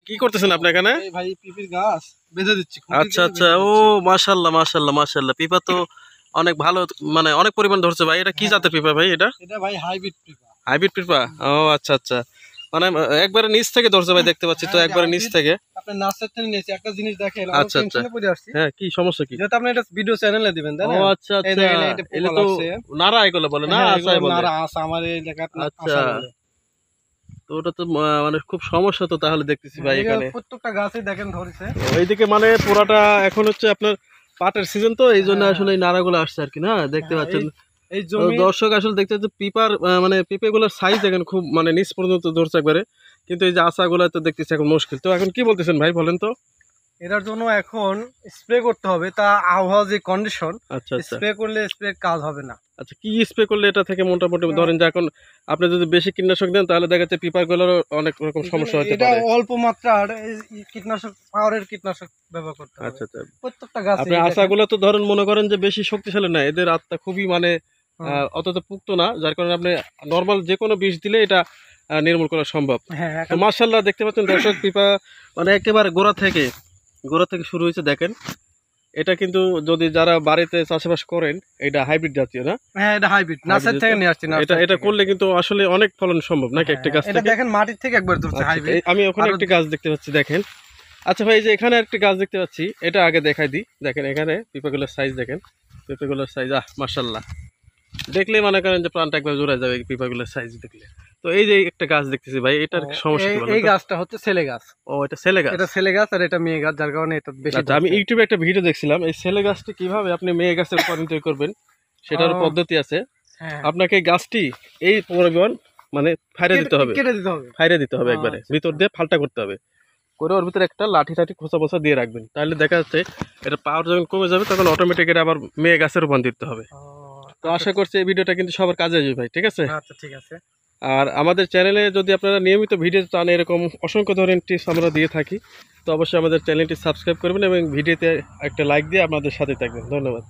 কি করতেছেন আপনি এখানে? এই ভাই পিপির গাছ বেঁধে দিচ্ছি। আচ্ছা আচ্ছা, ও মাশাআল্লাহ মাশাআল্লাহ মাশাআল্লাহ, পিপা তো অনেক ভালো, মানে অনেক পরিমাণ ধরছে ভাই। এটা কি জাতের পিপা ভাই? এটা এটা ভাই হাইব্রিড পিপা। হাইব্রিড পিপা? ও আচ্ছা আচ্ছা, মানে একবারে নিচ থেকে ধরছে ভাই, দেখতে পাচ্ছি তো একবারে নিচ থেকে। আপনি নার্সারি থেকে নিয়েছি। একটা জিনিস দেখেন, আমি আচ্ছা আচ্ছা, টেনশনে পড়ে আসছি। হ্যাঁ কি সমস্যা কি? যেহেতু আপনি এটা ভিডিও চ্যানেলে দিবেন, তাই না? ও আচ্ছা এই আচ্ছা, দেখেন, এটা এলে পোকা তো লাগছে। নারা এগুলো বলে না, হ্যাঁ, আসাই এগুলো বলে। নারা আসা, আমার এই জায়গায় আচ্ছা, আসা বলে। তো ওটা তো মানে খুব সমস্যা তো তাহলে দেখতেছি ভাই এখানে। প্রত্যেকটা গাছে দেখেন ধরেছে। এইদিকে মানে পুরাটা এখন হচ্ছে আপনার পাটের সিজন, তো এই জন্য আসলে এই নারাগুলো আসছে আর কি, না দেখতে পাচ্ছেন। এই জমি দর্শক আসলে দেখতে পাচ্ছেন পিপার মানে পেঁপেগুলোর সাইজ দেখেন খুব, মানে নিচ পর্যন্ত ধরছে একবারে, কিন্তু এই যে আশাগুলো তো দেখতেছি এখন মুশকিল। তো এখন কি বলতেছেন ভাই, বলেন তো? এটার জন্য এখন স্প্রে করতে হবে, তা আবহাওয়া যে কন্ডিশন, আচ্ছা আচ্ছা স্প্রে করলে স্প্রে কাজ হবে না। আচ্ছা, কি স্প্রে করলে এটা থেকে মোটামুটি ধরেন যে এখন আপনি যদি বেশি কীটনাশক দেন তাহলে দেখা যাচ্ছে পিপাগুলোর অনেক রকম সমস্যা হতে এটা পারে। অল্প মাত্রার কীটনাশক, পাওয়ারের কীটনাশক ব্যবহার করতে হবে। আচ্ছা আচ্ছা, প্রত্যেকটা গাছে আপনি আশাগুলো তো ধরেন মনে করেন যে বেশি শক্তিশালী না, এদের আত্মা খুবই মানে অতটা পুক্ত না, যার কারণে আপনি নর্মাল যে কোনো বিষ দিলে এটা নির্মূল করা সম্ভব। হ্যাঁ, তো মাশাআল্লাহ দেখতে পাচ্ছেন দর্শক, পিপা মানে একেবারে গোড়া থেকে শুরু হয়েছে দেখেন। এটা কিন্তু যদি যারা বাড়িতে চাষবাস করেন, এটা হাইব্রিড জাতীয় না? হ্যাঁ, এটা হাইব্রিড, নার্সারি থেকে নিয়ে আসছি। এটা করলে কিন্তু আসলে অনেক ফলন সম্ভব নাকি একটা গাছ এটা থেকে? দেখেন মাটির থেকে একবার ধরছে হাইব্রিড। আমি ওখানে একটা গাছ দেখতে পাচ্ছি দেখেন। আচ্ছা ভাই, যে এখানে একটা গাছ দেখতে পাচ্ছি, এটা আগে দেখাই দিই। দেখেন এখানে পিপাগুলোর সাইজ দেখেন, পিপাগুলোর সাইজ মাশাআল্লাহ, দেখলেই মনে করেন যে প্রাণটা একবার জোড়া যাবে পিপাগুলোর সাইজ দেখলে। তো এই যে একটা গাছ দেখতেছি ভাই, এটার সমস্যা কি বলেন? এই গাছটা হচ্ছে ছেলে গাছ। ও, এটা ছেলে গাছ? এটা ছেলে গাছ আর এটা মেয়ে গাছ, যার কারণে এটা বেশি। আচ্ছা, আমি ইউটিউবে একটা ভিডিও দেখছিলাম, এই ছেলে গাছটি কিভাবে আপনি মেয়ে গাছে রূপান্তরিত করবেন সেটার পদ্ধতি আছে। আপনাকে গাছটি এই পরিমাণ মানে ফাইরে দিতে হবে, ফাইরে দিতে হবে, একবারে ভিতর দিয়ে ফালটা করতে হবে, করে ওর ভিতরে একটা লাঠি টাঠি খোঁচা মোচা দিয়ে রাখবেন। তাহলে দেখা যাচ্ছে এটা পাওয়ার যখন কমে যাবে তখন অটোমেটিক এটা আবার মেয়ে গাছে রূপান্তরিত হবে। তো আশা করছি এই ভিডিওটা কিন্তু সবার কাজে আসবে ভাই, ঠিক আছে? আচ্ছা, ঠিক আছে। আর আমাদের চ্যানেলে যদি আপনারা নিয়মিত ভিডিও চান, এরকম অসংখ্য ধরনের টিপস আমরা দিয়ে থাকি, তো অবশ্যই আমাদের চ্যানেলটি সাবস্ক্রাইব করবেন এবং ভিডিওতে একটা লাইক দিয়ে আমাদের সাথে থাকবেন। ধন্যবাদ।